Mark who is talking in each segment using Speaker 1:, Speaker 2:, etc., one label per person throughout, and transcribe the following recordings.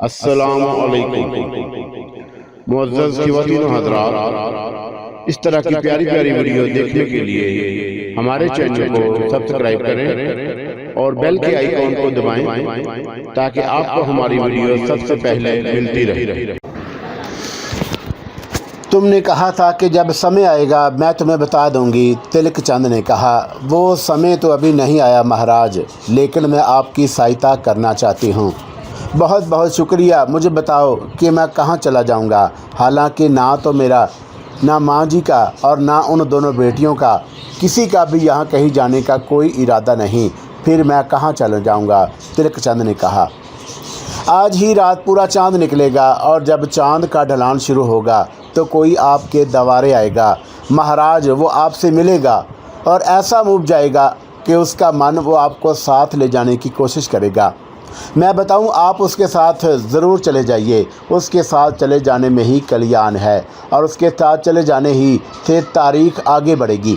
Speaker 1: अस्सलामु अलैकुम मुअज़्ज़ज़ ख़वातीन व हज़रात, इस तरह की प्यारी प्यारी वीडियो देखने के लिए हमारे चैनल को सब्सक्राइब करें और बेल के आइकॉन को दबाएं ताकि आपको हमारी वीडियो सबसे पहले मिलती रहे।
Speaker 2: तुमने कहा था कि जब समय आएगा मैं तुम्हें बता दूंगी। तिलक चंद ने कहा, वो समय तो अभी नहीं आया महाराज, लेकिन मैं आपकी सहायता करना चाहती हूँ। बहुत बहुत शुक्रिया। मुझे बताओ कि मैं कहाँ चला जाऊँगा। हालांकि ना तो मेरा, ना माँ जी का और ना उन दोनों बेटियों का, किसी का भी यहाँ कहीं जाने का कोई इरादा नहीं। फिर मैं कहाँ चला जाऊँगा? तिलक चंद ने कहा, आज ही रात पूरा चाँद निकलेगा और जब चाँद का ढलान शुरू होगा तो कोई आपके दवारे आएगा महाराज। वो आपसे मिलेगा और ऐसा ऊब जाएगा कि उसका मन वो आपको साथ ले जाने की कोशिश करेगा। मैं बताऊं, आप उसके साथ ज़रूर चले जाइए। उसके साथ चले जाने में ही कल्याण है और उसके साथ चले जाने ही से तारीख आगे बढ़ेगी।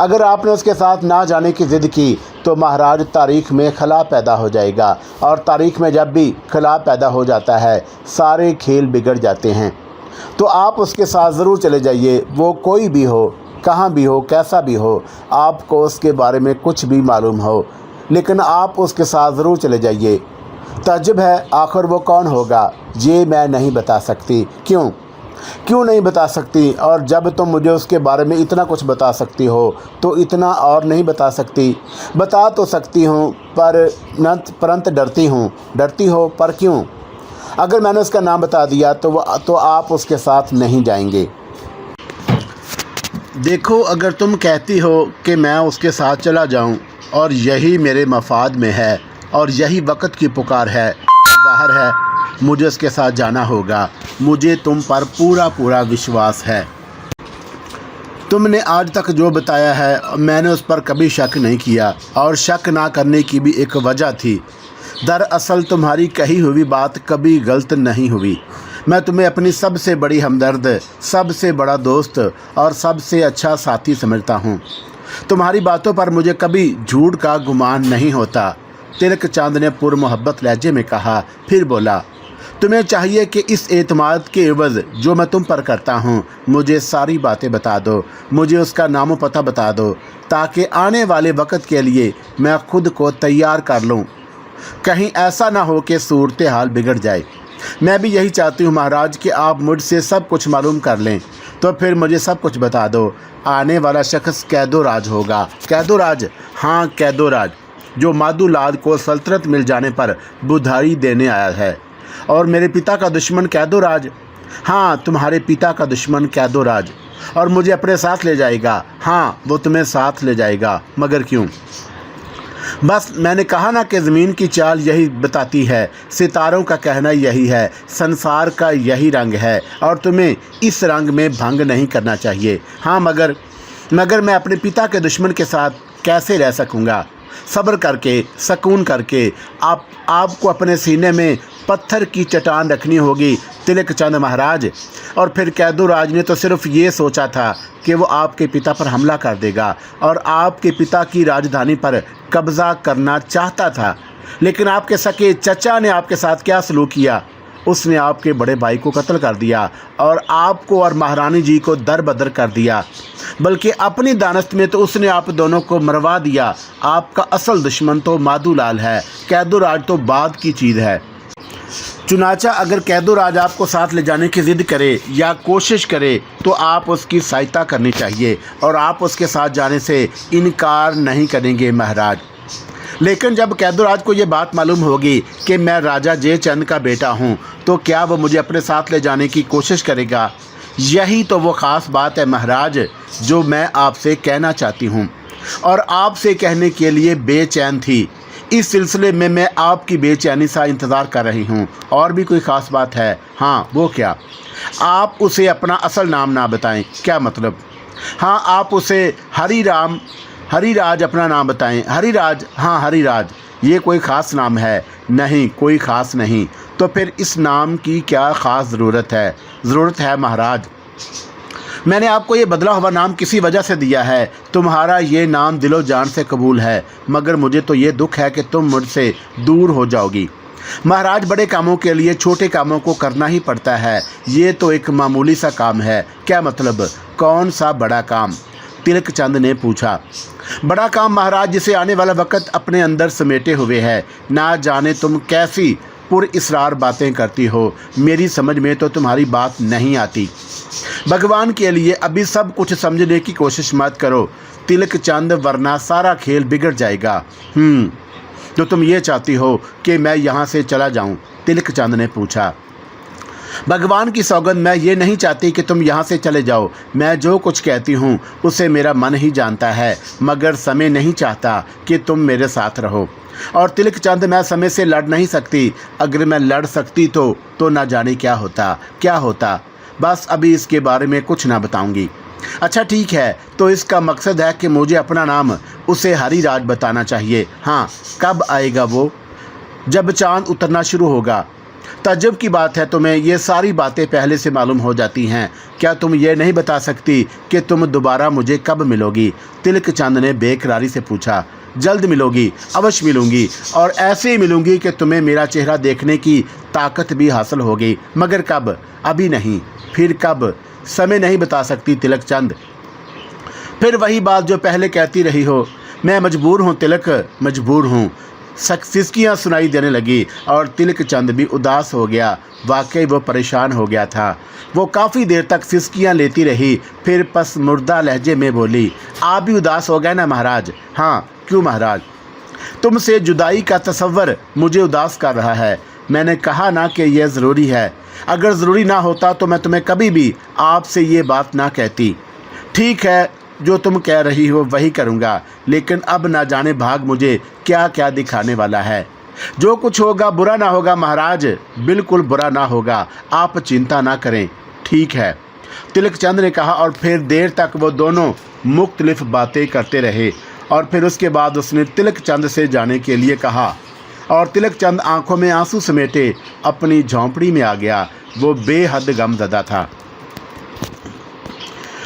Speaker 2: अगर आपने उसके साथ ना जाने की ज़िद की तो महाराज तारीख़ में खला पैदा हो जाएगा, और तारीख़ में जब भी खला पैदा हो जाता है सारे खेल बिगड़ जाते हैं। तो आप उसके साथ ज़रूर चले जाइए। वो कोई भी हो, कहाँ भी हो, कैसा भी हो, आपको उसके बारे में कुछ भी मालूम हो, लेकिन आप उसके साथ ज़रूर चले जाइए। ताज्जुब है, आखिर वो कौन होगा? ये मैं नहीं बता सकती। क्यों नहीं बता सकती? और जब तुम मुझे उसके बारे में इतना कुछ बता सकती हो तो इतना और नहीं बता सकती? बता तो सकती हूँ परंतु डरती हो पर क्यों? अगर मैंने उसका नाम बता दिया तो आप उसके साथ नहीं जाएंगे। देखो, अगर तुम कहती हो कि मैं उसके साथ चला जाऊं और यही मेरे मफाद में है और यही वक्त की पुकार है, ज़ाहिर है मुझे उसके साथ जाना होगा। मुझे तुम पर पूरा विश्वास है। तुमने आज तक जो बताया है मैंने उस पर कभी शक नहीं किया, और शक ना करने की भी एक वजह थी। दरअसल तुम्हारी कही हुई बात कभी गलत नहीं हुई। मैं तुम्हें अपनी सबसे बड़ी हमदर्द, सबसे बड़ा दोस्त और सबसे अच्छा साथी समझता हूँ। तुम्हारी बातों पर मुझे कभी झूठ का गुमान नहीं होता। तिलक चंद ने पुरमोहब्बत लहजे में कहा। फिर बोला, तुम्हें चाहिए कि इस एतमाद के एवज़ जो मैं तुम पर करता हूँ मुझे सारी बातें बता दो, मुझे उसका नाम पता बता दो, ताकि आने वाले वक्त के लिए मैं खुद को तैयार कर लूँ। कहीं ऐसा ना हो कि सूरत हाल बिगड़ जाए। मैं भी यही चाहती हूँ महाराज कि आप मुझसे सब कुछ मालूम कर लें, तो फिर मुझे सब कुछ बता दो। आने वाला शख्स कैदोराज होगा। कैदोराज? हाँ, कैदोराज, जो मादुलाल को सल्तनत मिल जाने पर बुधाई देने आया है। और मेरे पिता का दुश्मन कैदोराज? हाँ, तुम्हारे पिता का दुश्मन कैदोराज, और मुझे अपने साथ ले जाएगा। हाँ, वो तुम्हें साथ ले जाएगा, मगर क्यों? बस मैंने कहा ना कि ज़मीन की चाल यही बताती है, सितारों का कहना यही है, संसार का यही रंग है, और तुम्हें इस रंग में भंग नहीं करना चाहिए। हाँ, मगर मैं अपने पिता के दुश्मन के साथ कैसे रह सकूँगा? सब्र करके, सकून करके आपको अपने सीने में पत्थर की चट्टान रखनी होगी तिलक चंद महाराज। और फिर कैदोराज ने तो सिर्फ ये सोचा था कि वो आपके पिता पर हमला कर देगा और आपके पिता की राजधानी पर कब्ज़ा करना चाहता था, लेकिन आपके सके चचा ने आपके साथ क्या सलूक किया? उसने आपके बड़े भाई को कत्ल कर दिया और आपको और महारानी जी को दर-बदर कर दिया। बल्कि अपनी दानस्त में तो उसने आप दोनों को मरवा दिया। आपका असल दुश्मन तो मादुलाल है, कैदोराज तो बाद की चीज़ है। चुनाचा अगर कैदोराज आपको साथ ले जाने की ज़िद करे या कोशिश करे तो आप उसकी सहायता करनी चाहिए और आप उसके साथ जाने से इनकार नहीं करेंगे महाराज। लेकिन जब कैदोराज को ये बात मालूम होगी कि मैं राजा जयचंद का बेटा हूँ तो क्या वो मुझे अपने साथ ले जाने की कोशिश करेगा? यही तो वो ख़ास बात है महाराज जो मैं आपसे कहना चाहती हूँ और आपसे कहने के लिए बेचैन थी। इस सिलसिले में मैं आपकी बेचैनी सा इंतज़ार कर रही हूँ। और भी कोई ख़ास बात है? हाँ, वो क्या? आप उसे अपना असल नाम ना बताएं। क्या मतलब? हाँ, आप उसे हरिराज अपना नाम बताएं। हरिराज? हाँ, हरिराज। ये कोई ख़ास नाम है? नहीं, कोई ख़ास नहीं। तो फिर इस नाम की क्या ख़ास ज़रूरत है? ज़रूरत है महाराज। मैंने आपको ये बदला हुआ नाम किसी वजह से दिया है। तुम्हारा ये नाम दिलो जान से कबूल है, मगर मुझे तो ये दुख है कि तुम मुझसे दूर हो जाओगी। महाराज, बड़े कामों के लिए छोटे कामों को करना ही पड़ता है। ये तो एक मामूली सा काम है। क्या मतलब? कौन सा बड़ा काम? तिलक चंद ने पूछा। बड़ा काम महाराज, जिसे आने वाला वक्त अपने अंदर समेटे हुए है। ना जाने तुम कैसी पुरइसरार बातें करती हो, मेरी समझ में तो तुम्हारी बात नहीं आती। भगवान के लिए अभी सब कुछ समझने की कोशिश मत करो तिलक चंद, वरना सारा खेल बिगड़ जाएगा। तो तुम ये चाहती हो कि मैं यहाँ से चला जाऊँ? तिलक चंद ने पूछा। भगवान की सौगंध, मैं ये नहीं चाहती कि तुम यहाँ से चले जाओ। मैं जो कुछ कहती हूँ उसे मेरा मन ही जानता है, मगर समय नहीं चाहता कि तुम मेरे साथ रहो। और तिलक चंद, मैं समय से लड़ नहीं सकती। अगर मैं लड़ सकती तो ना जाने क्या होता। बस अभी इसके बारे में कुछ ना बताऊंगी। अच्छा ठीक है, तो इसका मकसद है कि मुझे अपना नाम उसे हरिराज बताना चाहिए। हाँ, कब आएगा वो? जब चांद उतरना शुरू होगा। ताज्जुब की बात है, तुम्हें ये सारी बातें पहले से मालूम हो जाती हैं। क्या तुम ये नहीं बता सकती कि तुम दोबारा मुझे कब मिलोगी? तिलक चंद ने बेकरारी से पूछा। जल्द मिलोगी, अवश्य मिलूंगी, और ऐसे ही मिलूंगी कि तुम्हें मेरा चेहरा देखने की ताकत भी हासिल होगी। मगर कब? अभी नहीं, फिर कब? समय नहीं बता सकती तिलक चंद। फिर वही बात जो पहले कहती रही हो। मैं मजबूर हूँ तिलक, मजबूर हूँ। सिसकियाँ सुनाई देने लगी और तिलक चंद भी उदास हो गया। वाकई वो परेशान हो गया था। वो काफ़ी देर तक सिसकियाँ लेती रही, फिर पसमुर्दा लहजे में बोली, आप भी उदास हो गए ना महाराज? हाँ, क्यों महाराज? तुमसे जुदाई का तसव्वुर मुझे उदास कर रहा है। मैंने कहा ना कि यह ज़रूरी है। अगर ज़रूरी ना होता तो मैं तुम्हें कभी भी आपसे ये बात ना कहती। ठीक है, जो तुम कह रही हो वही करूँगा, लेकिन अब ना जाने भाग मुझे क्या क्या दिखाने वाला है। जो कुछ होगा बुरा ना होगा महाराज, बिल्कुल बुरा ना होगा। आप चिंता ना करें। ठीक है, तिलक चंद ने कहा, और फिर देर तक वो दोनों मुख्तलिफ बातें करते रहे। और फिर उसके बाद उसने तिलक चंद से जाने के लिए कहा, और तिलक चंद आंखों में आंसू समेटे अपनी झोंपड़ी में आ गया। वो बेहद गमज़दा था।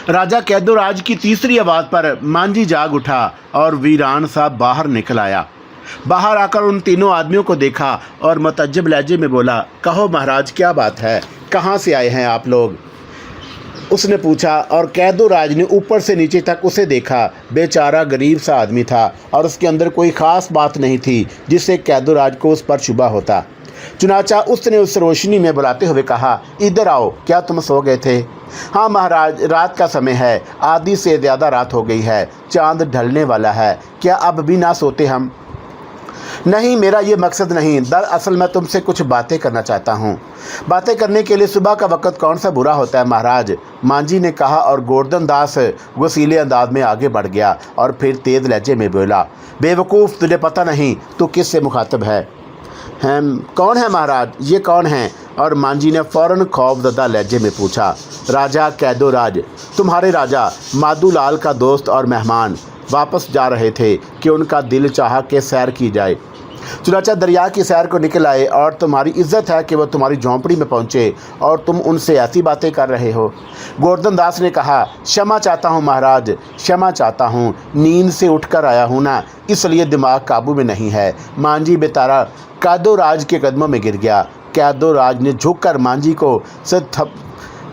Speaker 2: राजा कैदोराज की तीसरी आवाज़ पर मांझी जाग उठा और वीरान सा बाहर निकल आया। बाहर आकर उन तीनों आदमियों को देखा और मुतअज्जिब लहजे में बोला, कहो महाराज, क्या बात है? कहाँ से आए हैं आप लोग? उसने पूछा, और कैदोराज ने ऊपर से नीचे तक उसे देखा। बेचारा गरीब सा आदमी था और उसके अंदर कोई ख़ास बात नहीं थी जिससे कैदोराज को उस पर शुबा होता। चुनाचा उसने उस रोशनी में बुलाते हुए कहा, इधर आओ। क्या तुम सो गए थे? हाँ महाराज, रात का समय है, आधी से ज़्यादा रात हो गई है, चांद ढलने वाला है। क्या अब भी ना सोते हम? नहीं, मेरा ये मकसद नहीं। दरअसल मैं तुमसे कुछ बातें करना चाहता हूँ। बातें करने के लिए सुबह का वक्त कौन सा बुरा होता है महाराज? मांझी ने कहा, और गोवर्धन दास वसीले अंदाज में आगे बढ़ गया और फिर तेज लहजे में बोला, बेवकूफ़, तुझे पता नहीं तू किससे मुखातब है? कौन है महाराज? ये कौन है? और मांझी ने फ़ौरन खौफजदा लहजे में पूछा। राजा कैदोराज, तुम्हारे राजा माधुलाल का दोस्त और मेहमान वापस जा रहे थे कि उनका दिल चाहा कि सैर की जाए। चुनाचा दरिया की सैर को निकल आए और तुम्हारी इज्जत है कि वो तुम्हारी झोंपड़ी में पहुँचे और तुम उनसे ऐसी बातें कर रहे हो। गोवर्धन दास ने कहा, क्षमा चाहता हूँ महाराज, क्षमा चाहता हूँ। नींद से उठकर आया हूँ ना, इसलिए दिमाग काबू में नहीं है। मांझी बेचारा कैदोराज के कदमों में गिर गया। कैदोराज ने झुककर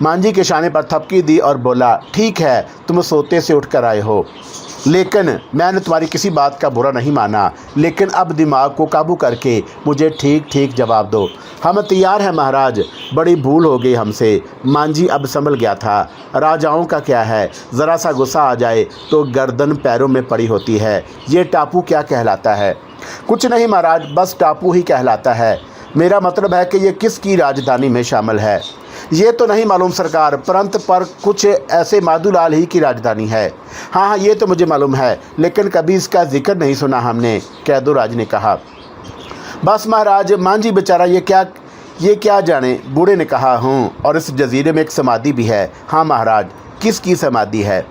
Speaker 2: मांझी के शाने पर थपकी दी और बोला, ठीक है, तुम सोते से उठकर आए हो, लेकिन मैंने तुम्हारी किसी बात का बुरा नहीं माना। लेकिन अब दिमाग को काबू करके मुझे ठीक ठीक जवाब दो। हम तैयार हैं महाराज, बड़ी भूल हो गई हमसे। मांझी अब संभल गया था। राजाओं का क्या है, ज़रा सा गुस्सा आ जाए तो गर्दन पैरों में पड़ी होती है। ये टापू क्या कहलाता है? कुछ नहीं महाराज, बस टापू ही कहलाता है। मेरा मतलब है कि ये किसकी राजधानी में शामिल है? ये तो नहीं मालूम सरकार, परंतु पर कुछ ऐसे माधुलाल ही की राजधानी है। हाँ, ये तो मुझे मालूम है, लेकिन कभी इसका जिक्र नहीं सुना हमने, कैदोराज ने कहा। बस महाराज, मांझी बेचारा ये क्या जाने, बूढ़े ने कहा। हूँ, और इस जजीरे में एक समाधि भी है। हाँ महाराज, किसकी समाधि है?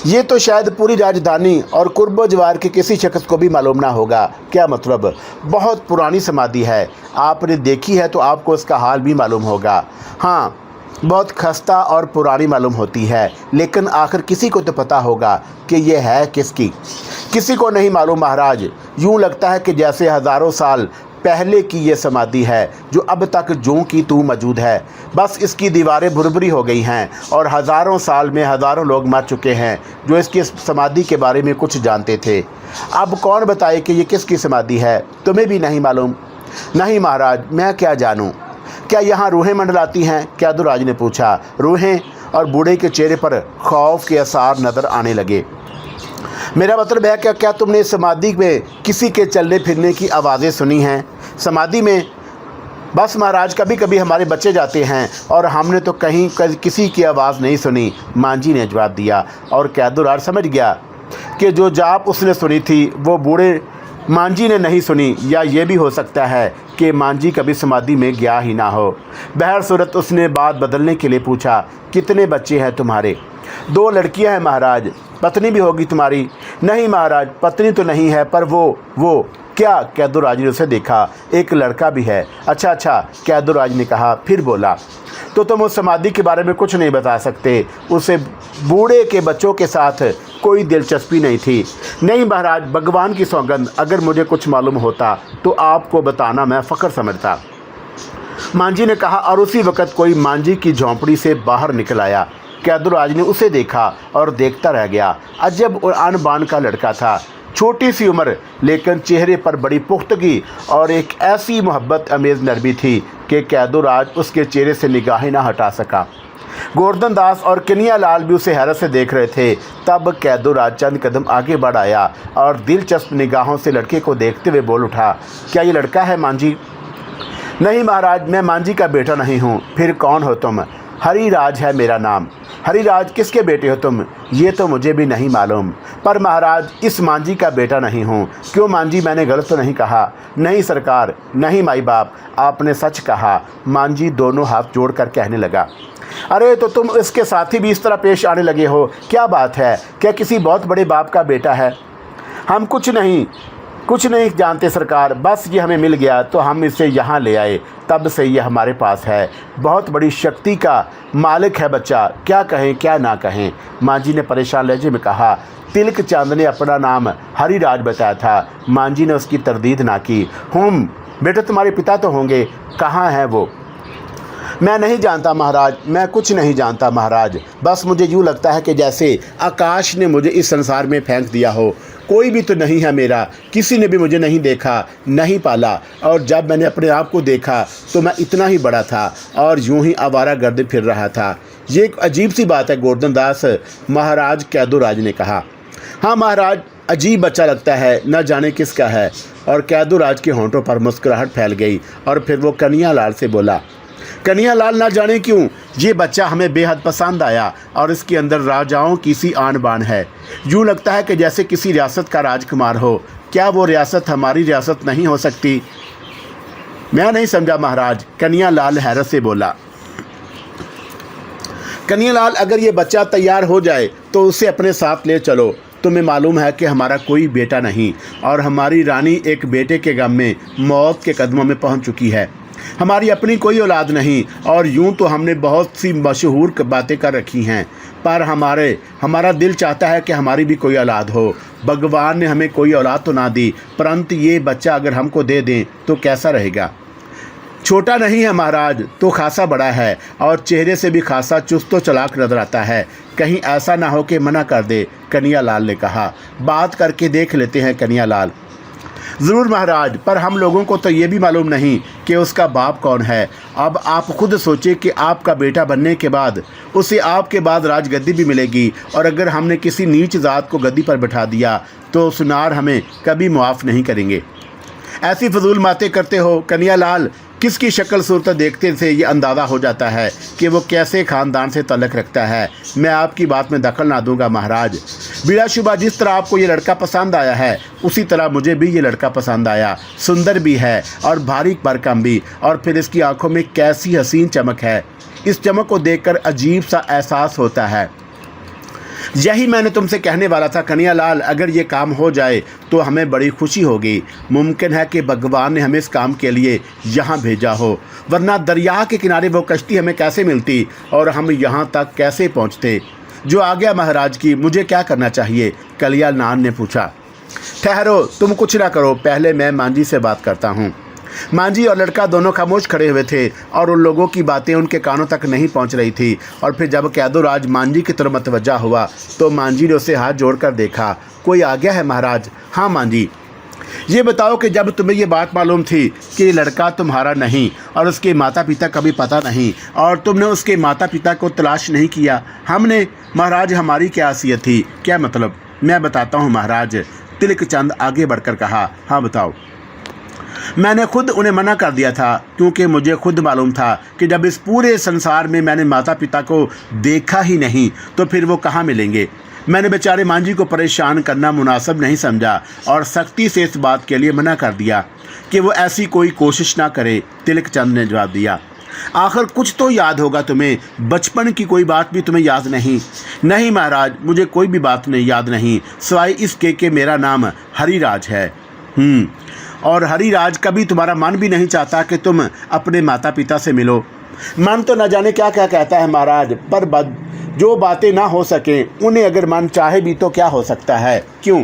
Speaker 2: ये तो शायद पूरी राजधानी और कुर्बो जवार के किसी शख्स को भी मालूम ना होगा। क्या मतलब? बहुत पुरानी समाधि है। आपने देखी है तो आपको इसका हाल भी मालूम होगा। हाँ, बहुत खस्ता और पुरानी मालूम होती है, लेकिन आखिर किसी को तो पता होगा कि ये है किसकी। किसी को नहीं मालूम महाराज। यूँ लगता है कि जैसे हज़ारों साल पहले की ये समाधि है जो अब तक ज्यों की त्यों मौजूद है। बस इसकी दीवारें भुरभुरी हो गई हैं और हज़ारों साल में हज़ारों लोग मर चुके हैं जो इसकी समाधि के बारे में कुछ जानते थे। अब कौन बताए कि ये किसकी समाधि है? तुम्हें भी नहीं मालूम? नहीं महाराज, मैं क्या जानूं? क्या यहाँ रूहें मंडलाती हैं? कैदुराज ने पूछा। रूहें? और बूढ़े के चेहरे पर खौफ के आसार नज़र आने लगे। मेरा मतलब है क्या तुमने इस समाधि में किसी के चलने फिरने की आवाज़ें सुनी हैं? समाधि में? बस महाराज, कभी कभी हमारे बच्चे जाते हैं और हमने तो कहीं किसी की आवाज़ नहीं सुनी, मांझी ने जवाब दिया। और कैदुराज समझ गया कि जो जाप उसने सुनी थी वो बूढ़े मांझी ने नहीं सुनी, या ये भी हो सकता है कि मांझी कभी समाधि में गया ही ना हो। बहर सूरत उसने बात बदलने के लिए पूछा, कितने बच्चे हैं तुम्हारे? 2 लड़कियां हैं महाराज। पत्नी भी होगी तुम्हारी? नहीं महाराज, पत्नी तो नहीं है, पर वो क्या? कैदुराज ने उसे देखा। एक लड़का भी है। अच्छा, कैदुराज ने कहा। फिर बोला, तो तुम उस समाधि के बारे में कुछ नहीं बता सकते? उसे बूढ़े के बच्चों के साथ कोई दिलचस्पी नहीं थी? नहीं महाराज, भगवान की सौगंध, अगर मुझे कुछ मालूम होता तो आपको बताना मैं फ़ख्र समझता, मांझी ने कहा। और उसी वक़्त कोई मांझी की झोंपड़ी से बाहर निकल आया। कैदुराज ने उसे देखा और देखता रह गया। अजब और आन बान का लड़का था, छोटी सी उम्र, लेकिन चेहरे पर बड़ी पुख्तगी और एक ऐसी मोहब्बत अमेज़ नरमी थी कि कैदुराज उसके चेहरे से निगाहें ना हटा सका। गोवर्धन दास और कन्हैया लाल भी उसे हैरत से देख रहे थे। तब कैदुराज चंद कदम आगे बढ़ आया और दिलचस्प निगाहों से लड़के को देखते हुए बोल उठा, क्या ये लड़का है मांझी? नहीं महाराज, मैं मांझी का बेटा नहीं हूँ। फिर कौन हो तुम? हरिराज है मेरा नाम। हरिराज किसके बेटे हो तुम? ये तो मुझे भी नहीं मालूम, पर महाराज इस मांझी का बेटा नहीं हूँ। क्यों मांझी, मैंने गलत तो नहीं कहा? नहीं सरकार, नहीं माई बाप, आपने सच कहा। मांझी दोनों हाथ जोड़कर कहने लगा। अरे तो तुम इसके साथी भी इस तरह पेश आने लगे हो? क्या बात है? क्या किसी बहुत बड़े बाप का बेटा है? हम कुछ नहीं जानते सरकार, बस ये हमें मिल गया तो हम इसे यहाँ ले आए, तब से ये हमारे पास है। बहुत बड़ी शक्ति का मालिक है बच्चा, क्या कहें क्या ना कहें। मांझी ने परेशान लहजे में कहा। तिलक चांद ने अपना नाम हरिराज बताया था। मांझी ने उसकी तरदीद ना की। बेटा तुम्हारे पिता तो होंगे, कहाँ हैं वो? मैं नहीं जानता महाराज, मैं कुछ नहीं जानता महाराज। बस मुझे यूँ लगता है कि जैसे आकाश ने मुझे इस संसार में फेंक दिया हो। कोई भी तो नहीं है मेरा, किसी ने भी मुझे नहीं देखा, नहीं पाला, और जब मैंने अपने आप को देखा तो मैं इतना ही बड़ा था और यूं ही आवारा गर्द फिर रहा था। ये एक अजीब सी बात है गोवर्धन दास, महाराज कैदुराज ने कहा। हाँ महाराज, अजीब बच्चा लगता है, न जाने किसका है। और कैदुराज के होंठों पर मुस्कुराहट फैल गई और फिर वो कन्हैया लाल से बोला, कन्हैया लाल, ना जाने क्यों ये बच्चा हमें बेहद पसंद आया और इसके अंदर राजाओं की सी आन बान है। यूँ लगता है कि जैसे किसी रियासत का राजकुमार हो। क्या वो रियासत हमारी रियासत नहीं हो सकती? मैं नहीं समझा महाराज, कन्हैया लाल हैरत से बोला। कन्हैया लाल, अगर ये बच्चा तैयार हो जाए तो उसे अपने साथ ले चलो। तुम्हें मालूम है कि हमारा कोई बेटा नहीं और हमारी रानी एक बेटे के गम में मौत के कदमों में पहुंच चुकी है। हमारी अपनी कोई औलाद नहीं और यूं तो हमने बहुत सी मशहूर बातें कर रखी हैं, पर हमारा दिल चाहता है कि हमारी भी कोई औलाद हो। भगवान ने हमें कोई औलाद तो ना दी, परंतु ये बच्चा अगर हमको दे दें तो कैसा रहेगा? छोटा नहीं है महाराज, तो खासा बड़ा है और चेहरे से भी खासा चुस्त व चालाक नजर आता है। कहीं ऐसा ना हो कि मना कर दे, कन्हैया लाल ने कहा। बात करके देख लेते हैं कन्हैया लाल। ज़रूर महाराज, पर हम लोगों को तो ये भी मालूम नहीं कि उसका बाप कौन है। अब आप खुद सोचें कि आपका बेटा बनने के बाद उसे आपके बाद राजगद्दी भी मिलेगी, और अगर हमने किसी नीच जात को गद्दी पर बैठा दिया तो सुनार हमें कभी मुआफ़ नहीं करेंगे। ऐसी फजूल बातें करते हो कन्हैया लाल। किसकी शक्ल सूरत देखते से ये अंदाज़ा हो जाता है कि वो कैसे ख़ानदान से तल्लक रखता है। मैं आपकी बात में दखल ना दूंगा महाराज। बिलाशुबा जिस तरह आपको ये लड़का पसंद आया है उसी तरह मुझे भी ये लड़का पसंद आया। सुंदर भी है और बारीक भरकम भी, और फिर इसकी आंखों में कैसी हसीन चमक है। इस चमक को देखकर अजीब सा एहसास होता है। यही मैंने तुमसे कहने वाला था कन्हैया लाल, अगर ये काम हो जाए तो हमें बड़ी खुशी होगी। मुमकिन है कि भगवान ने हमें इस काम के लिए यहाँ भेजा हो, वरना दरिया के किनारे वो कश्ती हमें कैसे मिलती और हम यहाँ तक कैसे पहुँचते। जो आ गया महाराज की, मुझे क्या करना चाहिए? कन्हैया लाल ने पूछा। ठहरो, तुम कुछ ना करो, पहले मैं मांझी से बात करता हूँ। मांझी और लड़का दोनों खामोश खड़े हुए थे और उन लोगों की बातें उनके कानों तक नहीं पहुंच रही थी। और फिर जब कैदोराज मांझी की तरफ मतवज्जा हुआ तो मांझी ने उसे हाथ जोड़कर देखा। कोई आ गया है महाराज? हाँ मांझी। ये बताओ कि जब तुम्हें ये बात मालूम थी कि लड़का तुम्हारा नहीं और उसके माता पिता का भी पता नहीं और तुमने उसके माता पिता को तलाश नहीं किया। हमने महाराज, हमारी क्या हैसियत थी? क्या मतलब? मैं बताता हूँ महाराज, तिलक चंद आगे बढ़कर कहा। हाँ बताओ। मैंने खुद उन्हें मना कर दिया था क्योंकि मुझे खुद मालूम था कि जब इस पूरे संसार में मैंने माता पिता को देखा ही नहीं तो फिर वो कहाँ मिलेंगे। मैंने बेचारे मांझी को परेशान करना मुनासिब नहीं समझा और सख्ती से इस बात के लिए मना कर दिया कि वो ऐसी कोई कोशिश ना करे। तिलक चंद ने जवाब दिया। आखिर कुछ तो याद होगा तुम्हें, बचपन की कोई बात भी तुम्हें याद नहीं? नहीं महाराज, मुझे कोई भी बात नहीं याद नहीं, सिवाय इसके कि मेरा नाम हरिराज है। और हरिराज, कभी तुम्हारा मन भी नहीं चाहता कि तुम अपने माता पिता से मिलो? मन तो न जाने क्या क्या कहता है महाराज, पर जो बातें ना हो सकें उन्हें अगर मन चाहे भी तो क्या हो सकता है? क्यों?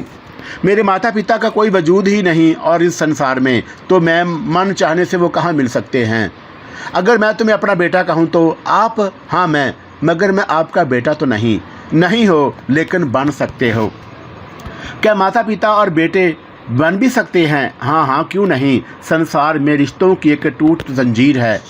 Speaker 2: मेरे माता पिता का कोई वजूद ही नहीं और इस संसार में, तो मैं मन चाहने से वो कहाँ मिल सकते हैं? अगर मैं तुम्हें अपना बेटा कहूँ तो आप? हाँ मैं, मगर मैं आपका बेटा तो नहीं हो, लेकिन बन सकते हो। क्या माता पिता और बेटे बन भी सकते हैं? हाँ, क्यों नहीं। संसार में रिश्तों की एक टूट जंजीर है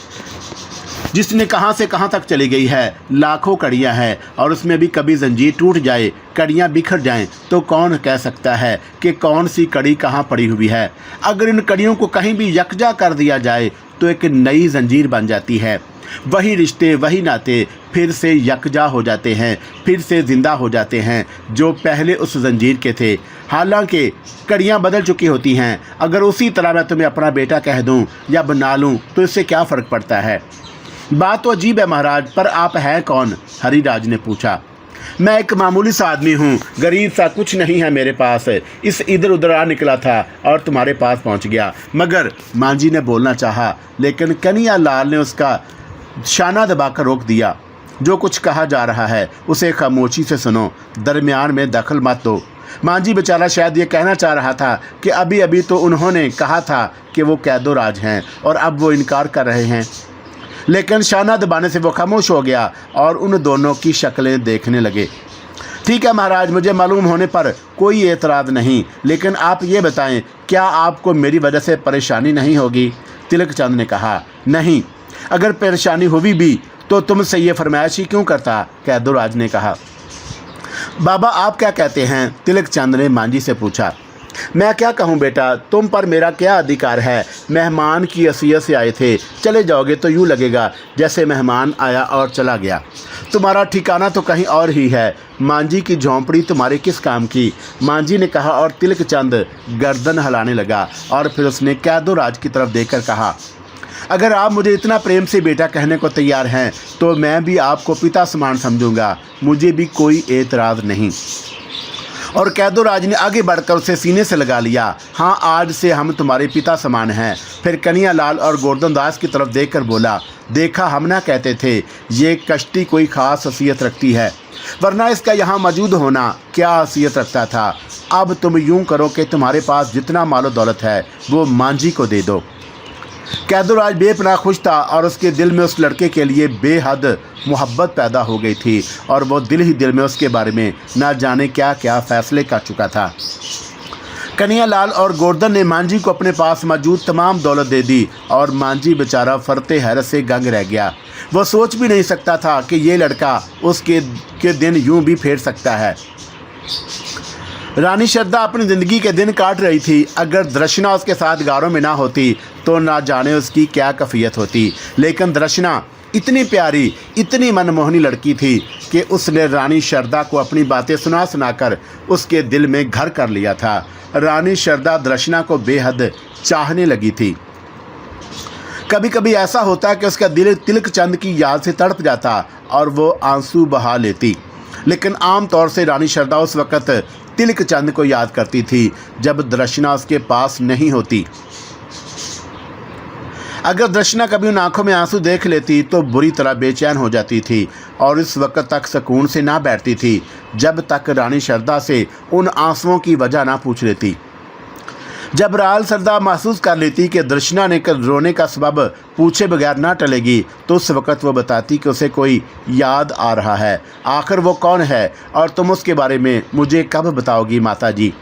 Speaker 2: जिसने कहाँ से कहाँ तक चली गई है। लाखों कड़ियाँ हैं और उसमें भी कभी जंजीर टूट जाए, कड़ियाँ बिखर जाएं, तो कौन कह सकता है कि कौन सी कड़ी कहाँ पड़ी हुई है। अगर इन कड़ियों को कहीं भी यकजा कर दिया जाए तो एक नई जंजीर बन जाती है। वही रिश्ते, वही नाते फिर से यकजा हो जाते हैं, फिर से ज़िंदा हो जाते हैं जो पहले उस जंजीर के थे। हालांकि कड़ियाँ बदल चुकी होती हैं। अगर उसी तरह मैं तुम्हें अपना बेटा कह दूं या बना लूं तो इससे क्या फ़र्क पड़ता है? बात तो अजीब है महाराज, पर आप हैं कौन? हरिराज ने पूछा। मैं एक मामूली सा आदमी हूँ, गरीब सा, कुछ नहीं है मेरे पास। इस इधर उधर आ निकला था और तुम्हारे पास पहुँच गया। मगर मांझी ने बोलना चाहा, लेकिन कन्हैया लाल ने उसका शाना दबाकर रोक दिया। जो कुछ कहा जा रहा है उसे खामोशी से सुनो, दरमियान में दखल मत दो। मांझी बेचारा शायद ये कहना चाह रहा था कि अभी अभी तो उन्होंने कहा था कि वो कैदोराज हैं और अब वो इनकार कर रहे हैं। लेकिन शाना दबाने से वो खामोश हो गया और उन दोनों की शक्लें देखने लगे। ठीक है महाराज, मुझे मालूम होने पर कोई एतराज़ नहीं, लेकिन आप ये बताएं, क्या आपको मेरी वजह से परेशानी नहीं होगी? तिलक चंद ने कहा। नहीं, अगर परेशानी हुई भी तो तुमसे ये फरमाइश ही क्यों करता? कैदोराज ने कहा। बाबा आप क्या कहते हैं? तिलक चंद ने मांझी से पूछा। मैं क्या कहूँ बेटा, तुम पर मेरा क्या अधिकार है? मेहमान की हैसियत से आए थे, चले जाओगे तो यूँ लगेगा जैसे मेहमान आया और चला गया। तुम्हारा ठिकाना तो कहीं और ही है। मांझी की झोंपड़ी तुम्हारे किस काम की? मांझी ने कहा और तिलक चंद गर्दन हिलाने लगा और फिर उसने कैदोराज की तरफ देखकर कहा, अगर आप मुझे इतना प्रेम से बेटा कहने को तैयार हैं तो मैं भी आपको पिता समान समझूंगा, मुझे भी कोई एतराज़ नहीं। और कैदोराज ने आगे बढ़कर उसे सीने से लगा लिया। हाँ, आज से हम तुम्हारे पिता समान हैं। फिर कन्हैया लाल और गोवर्धन दास की तरफ देखकर बोला, देखा, हम ना कहते थे ये कश्ती कोई ख़ास हैसियत रखती है, वरना इसका यहाँ मौजूद होना क्या हैसियत रखता था। अब तुम यूँ करो कि तुम्हारे पास जितना मालो दौलत है वो मांझी को दे दो। कैदोराज बेपनाह खुश था और उसके दिल में उस लड़के के लिए बेहद मोहब्बत पैदा हो गई थी और वो दिल ही दिल में उसके बारे में ना जाने क्या क्या फैसले कर चुका था। कन्हैया लाल और गोवर्धन ने मांझी को अपने पास मौजूद तमाम दौलत दे दी और मांझी बेचारा फरते हैरत से दंग रह गया। वो सोच भी नहीं सकता था कि ये लड़का उसके दिन यूं भी फेर सकता है। रानी शरदा अपनी ज़िंदगी के दिन काट रही थी। अगर दर्शना उसके साथ गारों में ना होती तो ना जाने उसकी क्या कैफियत होती। लेकिन दर्शना इतनी प्यारी, इतनी मनमोहनी लड़की थी कि उसने रानी शरदा को अपनी बातें सुना सुनाकर उसके दिल में घर कर लिया था। रानी शरदा दर्शना को बेहद चाहने लगी थी। कभी कभी ऐसा होता कि उसका दिल तिलक चंद की याद से तड़प जाता और वो आंसू बहा लेती। लेकिन आम तौर से रानी शरदा उस वक़्त तिलक चंद को याद करती थी जब दर्शना उसके पास नहीं होती। अगर दर्शना कभी उन आंखों में आंसू देख लेती तो बुरी तरह बेचैन हो जाती थी और इस वक्त तक सुकून से ना बैठती थी जब तक रानी शरदा से उन आंसुओं की वजह ना पूछ लेती। जब राल सरदा महसूस कर लेती कि दर्शना ने रोने का सबब पूछे बगैर ना टलेगी तो उस वक़्त वो बताती कि उसे कोई याद आ रहा है। आखिर वो कौन है और तुम उसके बारे में मुझे कब बताओगी माता जी?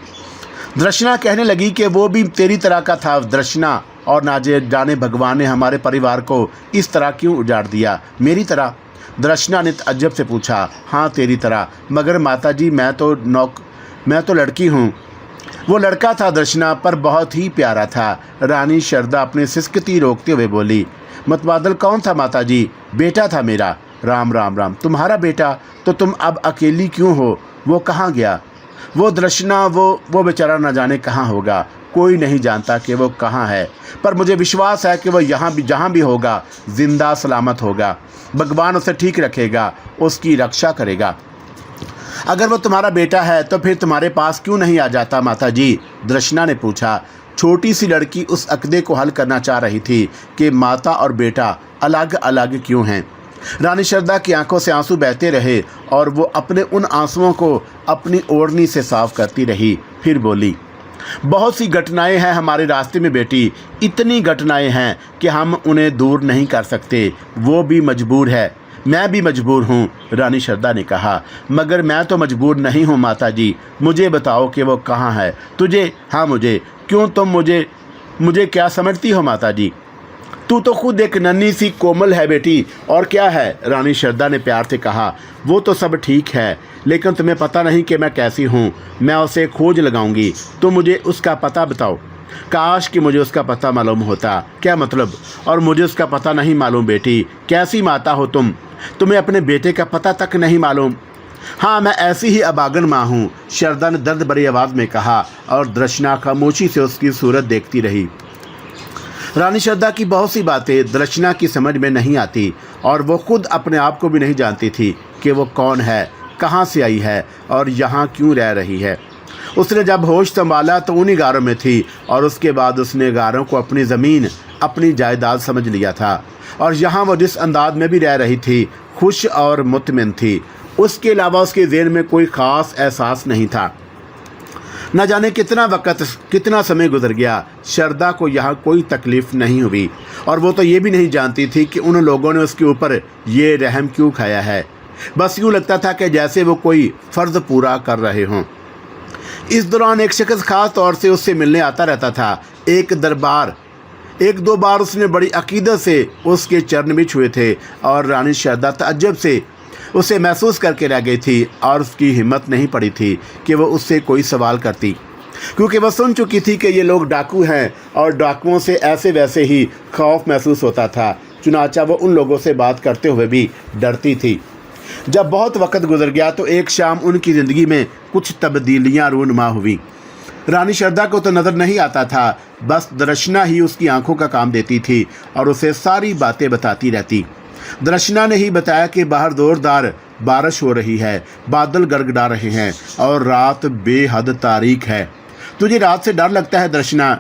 Speaker 2: दर्शना कहने लगी कि वो भी तेरी तरह का था दर्शना, और ना जाने भगवान ने हमारे परिवार को इस तरह क्यों उजाड़ दिया। मेरी तरह? दर्शना ने तअज्जुब से पूछा। हाँ तेरी तरह, मगर माता जी मैं तो लड़की हूँ। वो लड़का था दर्शना, पर बहुत ही प्यारा था। रानी शारदा अपनी सिसकती रोकते हुए बोली। मतबादल कौन था माता जी? बेटा था मेरा। राम राम राम, तुम्हारा बेटा? तो तुम अब अकेली क्यों हो? वो कहाँ गया? वो दर्शना, वो बेचारा न जाने कहाँ होगा। कोई नहीं जानता कि वो कहाँ है, पर मुझे विश्वास है कि वो जहाँ भी होगा जिंदा सलामत होगा। भगवान उसे ठीक रखेगा, उसकी रक्षा करेगा। अगर वो तुम्हारा बेटा है तो फिर तुम्हारे पास क्यों नहीं आ जाता माता जी? दर्शना ने पूछा। छोटी सी लड़की उस अक़दे को हल करना चाह रही थी कि माता और बेटा अलग अलग क्यों हैं। रानी शारदा की आंखों से आंसू बहते रहे और वो अपने उन आंसुओं को अपनी ओढ़नी से साफ करती रही। फिर बोली, बहुत सी घटनाएं हैं हमारे रास्ते में बेटी, इतनी घटनाएं हैं कि हम उन्हें दूर नहीं कर सकते। वो भी मजबूर है, मैं भी मजबूर हूँ, रानी शारदा ने कहा। मगर मैं तो मजबूर नहीं हूँ माता जी। मुझे बताओ कि वो कहाँ है? तुझे? हाँ मुझे। क्यों, तुम मुझे क्या समझती हो माता जी? तू तो खुद एक नन्ही सी कोमल है बेटी, और क्या है? रानी शारदा ने प्यार से कहा। वो तो सब ठीक है, लेकिन तुम्हें पता नहीं कि मैं कैसी हूँ। मैं उसे खोज लगाऊंगी, तो मुझे उसका पता बताओ। काश कि मुझे उसका पता मालूम होता। क्या मतलब? और मुझे उसका पता नहीं मालूम बेटी। कैसी माता हो तुम? तुम्हें अपने बेटे का पता तक नहीं मालूम? हाँ, मैं ऐसी ही अबागन माँ हूँ, शारदा ने दर्द भरी आवाज़ में कहा, और दर्शना खामोशी से उसकी सूरत देखती रही। रानी शारदा की बहुत सी बातें दर्शना की समझ में नहीं आती, और वो खुद अपने आप को भी नहीं जानती थी कि वो कौन है, कहाँ से आई है और यहाँ क्यों रह रही है। उसने जब होश संभाला तो उन्हीं गारों में थी, और उसके बाद उसने गारों को अपनी ज़मीन, अपनी जायदाद समझ लिया था, और यहाँ वो जिस अंदाज में भी रह रही थी खुश और मुतमिन थी। उसके अलावा उसके ज़हन में कोई ख़ास एहसास नहीं था। न जाने कितना वक़्त, कितना समय गुजर गया, शारदा को यहाँ कोई तकलीफ़ नहीं हुई, और वो तो ये भी नहीं जानती थी कि उन लोगों ने उसके ऊपर ये रहम क्यों खाया है। बस यूँ लगता था कि जैसे वो कोई फ़र्ज़ पूरा कर रहे हों। इस दौरान एक शख्स ख़ास तौर से उससे मिलने आता रहता था। एक दो बार उसने बड़ी अकीदत से उसके चरण भी छुए थे, और रानी शारदा तअज्जुब से उसे महसूस करके रह गई थी, और उसकी हिम्मत नहीं पड़ी थी कि वो उससे कोई सवाल करती, क्योंकि वह सुन चुकी थी कि ये लोग डाकू हैं, और डाकुओं से ऐसे वैसे ही खौफ महसूस होता था। चुनाचा वो उन लोगों से बात करते हुए भी डरती थी। जब बहुत वक्त गुजर गया तो एक शाम उनकी ज़िंदगी में कुछ तब्दीलियाँ रूनुमा हुई। रानी शारदा को तो नज़र नहीं आता था, बस दर्शना ही उसकी आंखों का काम देती थी और उसे सारी बातें बताती रहती। दर्शना ने ही बताया कि बाहर ज़ोरदार बारिश हो रही है, बादल गड़गड़ा रहे हैं और रात बेहद तारीक है। तुझे रात से डर लगता है दर्शना?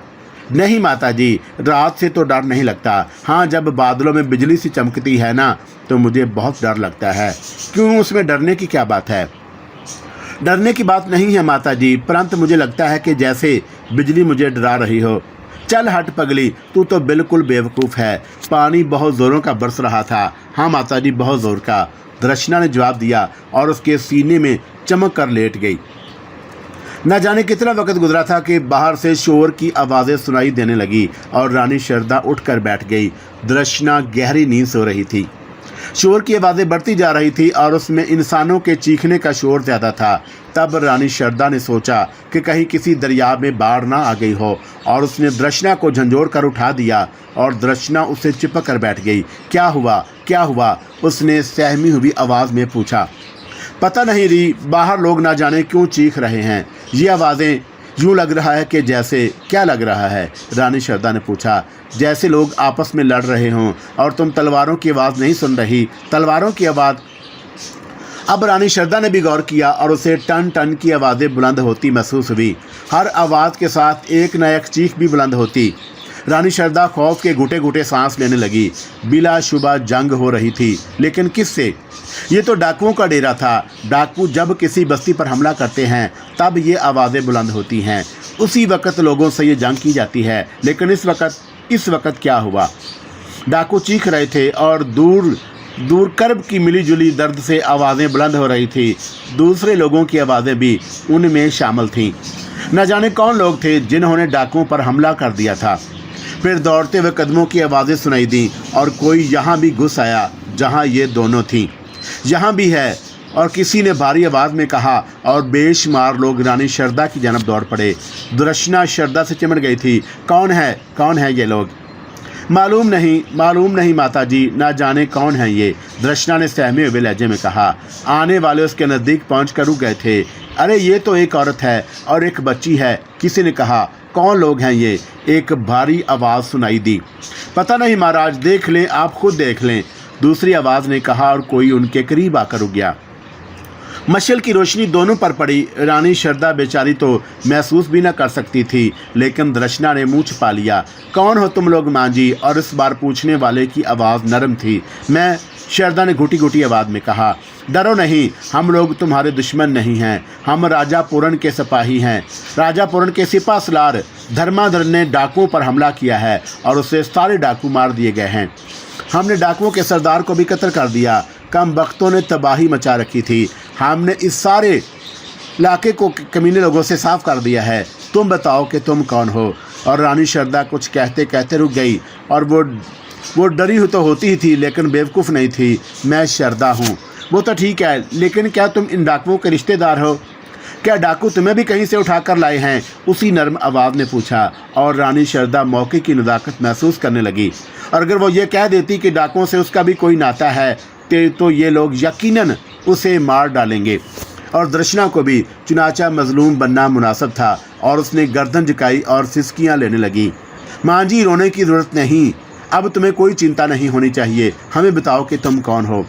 Speaker 2: नहीं माता जी, रात से तो डर नहीं लगता। हाँ, जब बादलों में बिजली सी चमकती है ना, तो मुझे बहुत डर लगता है। क्यों, उसमें डरने की क्या बात है? डरने की बात नहीं है माता जी, परंतु मुझे लगता है कि जैसे बिजली मुझे डरा रही हो। चल हट पगली, तू तो बिल्कुल बेवकूफ़ है। पानी बहुत ज़ोरों का बरस रहा था। हाँ माता जी, बहुत ज़ोर का, दर्शना ने जवाब दिया और उसके सीने में चमक कर लेट गई। न जाने कितना वक्त गुजरा था कि बाहर से शोर की आवाज़ें सुनाई देने लगी और रानी शारदा उठकर बैठ गई। दर्शना गहरी नींद सो रही थी। शोर की आवाज़ें बढ़ती जा रही थी और उसमें इंसानों के चीखने का शोर ज़्यादा था। तब रानी शारदा ने सोचा कि कहीं किसी दरिया में बाढ़ ना आ गई हो, और उसने दर्शना को झंझोड़ कर उठा दिया और दर्शना उससे चिपक कर बैठ गई। क्या हुआ, क्या हुआ? उसने सहमी हुई आवाज़ में पूछा। पता नहीं री, बाहर लोग ना जाने क्यों चीख रहे हैं। ये आवाज़ें यूँ लग रहा है कि जैसे। क्या लग रहा है? रानी शारदा ने पूछा। जैसे लोग आपस में लड़ रहे हों, और तुम तलवारों की आवाज़ नहीं सुन रही? तलवारों की आवाज़? अब रानी शारदा ने भी गौर किया और उसे टन टन की आवाज़ें बुलंद होती महसूस हुई। हर आवाज़ के साथ एक न एक चीख भी बुलंद होती। रानी शारदा खौफ के घुटे घुटे सांस लेने लगी। बिलाशुबा जंग हो रही थी, लेकिन किससे? ये तो डाकुओं का डेरा था। डाकू जब किसी बस्ती पर हमला करते हैं तब ये आवाज़ें बुलंद होती हैं। उसी वक्त लोगों से ये जंग की जाती है। लेकिन इस वक्त क्या हुआ? डाकू चीख रहे थे और दूर कर्ब की मिलीजुली दर्द से आवाज़ें बुलंद हो रही थी। दूसरे लोगों की आवाज़ें भी उनमें शामिल थीं। न जाने कौन लोग थे जिन्होंने डाकुओं पर हमला कर दिया था। फिर दौड़ते हुए कदमों की आवाज़ें सुनाई दी और कोई यहाँ भी घुस आया जहाँ ये दोनों थीं। यहाँ भी है, और किसी ने भारी आवाज़ में कहा और बेशुमार लोग रानी शारदा की जानब दौड़ पड़े। दुर्दशना शारदा से चिमट गई थी। कौन है ये लोग? मालूम नहीं माता जी, ना जाने कौन है ये, दुर्दशना ने सहमे हुए लहजे में कहा। आने वाले उसके नज़दीक पहुंचकर रुक गए थे। अरे ये तो एक औरत है और एक बच्ची है, किसी ने कहा। कौन लोग हैं ये? एक भारी आवाज़ सुनाई दी। पता नहीं महाराज, देख लें, आप खुद देख लें, दूसरी आवाज़ ने कहा और कोई उनके करीब आकर रुक गया। मशाल की रोशनी दोनों पर पड़ी। रानी शारदा बेचारी तो महसूस भी न कर सकती थी, लेकिन दुर्दशना ने मुँह छिपा लिया। कौन हो तुम लोग माँ जी? और इस बार पूछने वाले की आवाज़ नरम थी। मैं, शारदा ने घुटी घुटी आवाज़ में कहा। डरो नहीं, हम लोग तुम्हारे दुश्मन नहीं हैं, हम राजा पूरन के सिपाही हैं। राजा पूरन के सिपा सलार धर्माधर ने डाकुओं पर हमला किया है और उससे सारे डाकू मार दिए गए हैं। हमने डाकुओं के सरदार को भी कत्ल कर दिया। कम बख्तों ने तबाही मचा रखी थी। हमने इस सारे इलाके को कमीने लोगों से साफ कर दिया है। तुम बताओ कि तुम कौन हो? और रानी शारदा कुछ कहते कहते रुक गई और वो डरी हुई तो होती ही थी, लेकिन बेवकूफ़ नहीं थी। मैं शारदा हूँ। वो तो ठीक है, लेकिन क्या तुम इन डाकुओं के रिश्तेदार हो? क्या डाकू तुम्हें भी कहीं से उठा कर लाए हैं? उसी नर्म आवाज़ ने पूछा। और रानी शारदा मौके की नज़ाकत महसूस करने लगी। और अगर वो ये कह देती कि डाकुओं से उसका भी कोई नाता है तो ये लोग यकीनन उसे मार डालेंगे। और दुर्दशना को भी चुनाचा मजलूम बनना मुनासिब था और उसने गर्दन झुकाई और सिसकियाँ लेने लगी। माँ जी, रोने की ज़रूरत नहीं, अब तुम्हें कोई चिंता नहीं होनी चाहिए। हमें बताओ कि तुम कौन हो?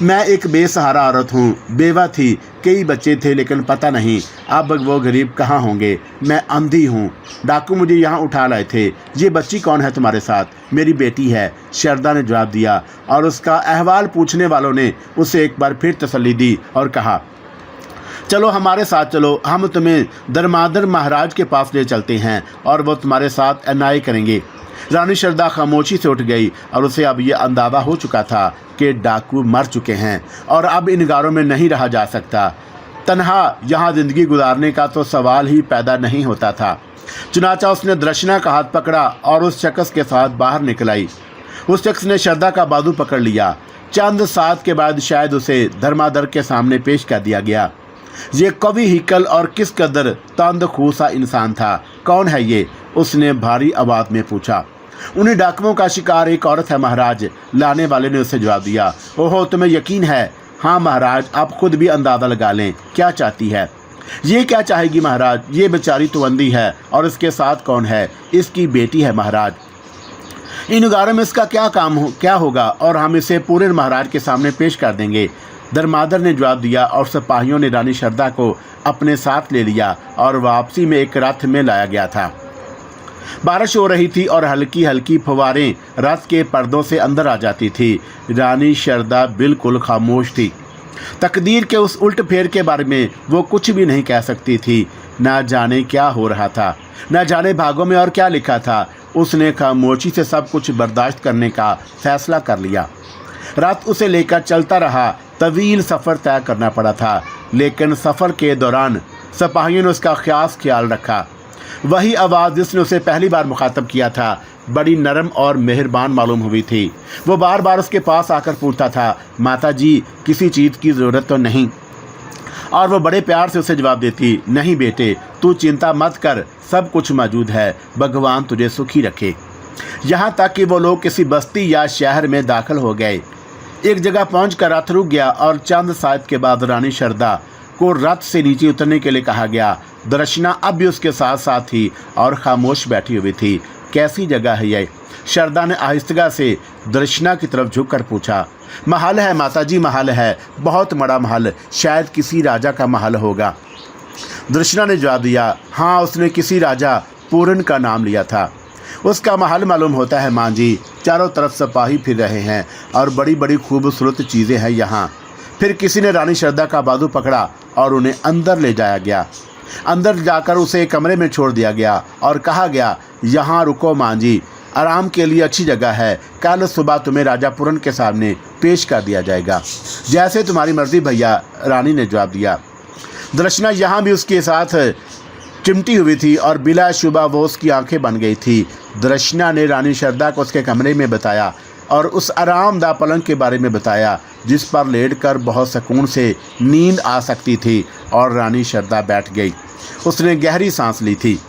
Speaker 2: मैं एक बेसहारा औरत हूँ, बेवा थी, कई बच्चे थे, लेकिन पता नहीं अब वो गरीब कहाँ होंगे। मैं अंधी हूँ, डाकू मुझे यहाँ उठा लाए थे। ये बच्ची कौन है तुम्हारे साथ? मेरी बेटी है, शारदा ने जवाब दिया। और उसका अहवाल पूछने वालों ने उसे एक बार फिर तसल्ली दी और कहा, चलो हमारे साथ चलो, हम तुम्हें धर्माधर महाराज के पास ले चलते हैं और वो तुम्हारे साथ अन्याय करेंगे। रानी शारदा खामोशी से उठ गई और उसे अब ये अंदाज़ा हो चुका था कि डाकू मर चुके हैं और अब इन गारों में नहीं रहा जा सकता। तन्हा यहाँ ज़िंदगी गुजारने का तो सवाल ही पैदा नहीं होता था। चुनाचा उसने दुर्दशना का हाथ पकड़ा और उस शख्स के साथ बाहर निकल आई। उस शख्स ने शारदा का बाजू पकड़ लिया। चंद साथ के बाद शायद उसे धर्माधर के सामने पेश कर दिया गया। ये कवि हिकल और किस कदर तंद खूसा इंसान था। कौन है ये? उसने भारी आवाज़ में पूछा। उन्हीं डाकुओं का शिकार एक औरत है महाराज, लाने वाले ने उसे जवाब दिया। ओहो, तुम्हें यकीन है? हाँ महाराज, आप खुद भी अंदाज़ा लगा लें, क्या चाहती है? ये क्या चाहेगी महाराज? ये बेचारी तो अंधी है और इसके साथ कौन है? इसकी बेटी है महाराज। इन गारों में इसका क्या होगा और हम इसे पूरे महाराज के सामने पेश कर देंगे। धर्माधर ने जवाब दिया और सिपाहियों ने रानी शारदा को अपने साथ ले लिया और वापसी में एक रथ में लाया गया था। बारिश हो रही थी और हल्की हल्की फव्वारें रथ के पर्दों से अंदर आ जाती थी। रानी शारदा बिल्कुल खामोश थी। तकदीर के उस उल्ट फेर के बारे में वो कुछ भी नहीं कह सकती थी। ना जाने क्या हो रहा था, ना जाने भागों में और क्या लिखा था। उसने खामोशी से सब कुछ बर्दाश्त करने का फैसला कर लिया। रात उसे लेकर चलता रहा। तवील सफ़र तय करना पड़ा था, लेकिन सफ़र के दौरान सिपाहियों ने उसका खास ख्याल रखा। वही आवाज़ जिसने उसे पहली बार मुखातब किया था बड़ी नरम और मेहरबान मालूम हुई थी। वो बार बार उसके पास आकर पूछता था, माता जी, किसी चीज़ की ज़रूरत तो नहीं? और वो बड़े प्यार से उसे जवाब देती, नहीं बेटे, तू चिंता मत कर, सब कुछ मौजूद है, भगवान तुझे सुखी रखे। यहाँ तक कि वो लोग किसी बस्ती या शहर में दाखिल हो गए। एक जगह पहुंचकर रथ रुक गया और चंद साथ के बाद रानी शारदा को रथ से नीचे उतरने के लिए कहा गया। दुर्दशना अब भी उसके साथ साथ थी और खामोश बैठी हुई थी। कैसी जगह है ये? शारदा ने आहिस्तगा से दुर्दशना की तरफ झुककर पूछा। महल है माताजी, महल है, बहुत बड़ा महल, शायद किसी राजा का महल होगा। दुर्दशना ने जवाब दिया, हाँ, उसने किसी राजा पूरन का नाम लिया था। उसका महल मालूम होता है माँ जी, चारों तरफ सिपाही फिर रहे हैं और बड़ी बड़ी खूबसूरत चीज़ें हैं यहाँ। फिर किसी ने रानी शारदा का बाजू पकड़ा और उन्हें अंदर ले जाया गया। अंदर जाकर उसे एक कमरे में छोड़ दिया गया और कहा गया, यहाँ रुको माँ जी, आराम के लिए अच्छी जगह है, कल सुबह तुम्हें राजा पूरन के सामने पेश कर दिया जाएगा। जैसे तुम्हारी मर्जी भैया, रानी ने जवाब दिया। दर्शना यहाँ भी उसके साथ चिमटी हुई थी और बिला शुबा वो उसकी आंखें बन गई थी। दर्शना ने रानी शारदा को उसके कमरे में बताया और उस आरामदा पलंग के बारे में बताया जिस पर लेटकर बहुत सुकून से नींद आ सकती थी, और रानी शारदा बैठ गई। उसने गहरी सांस ली थी।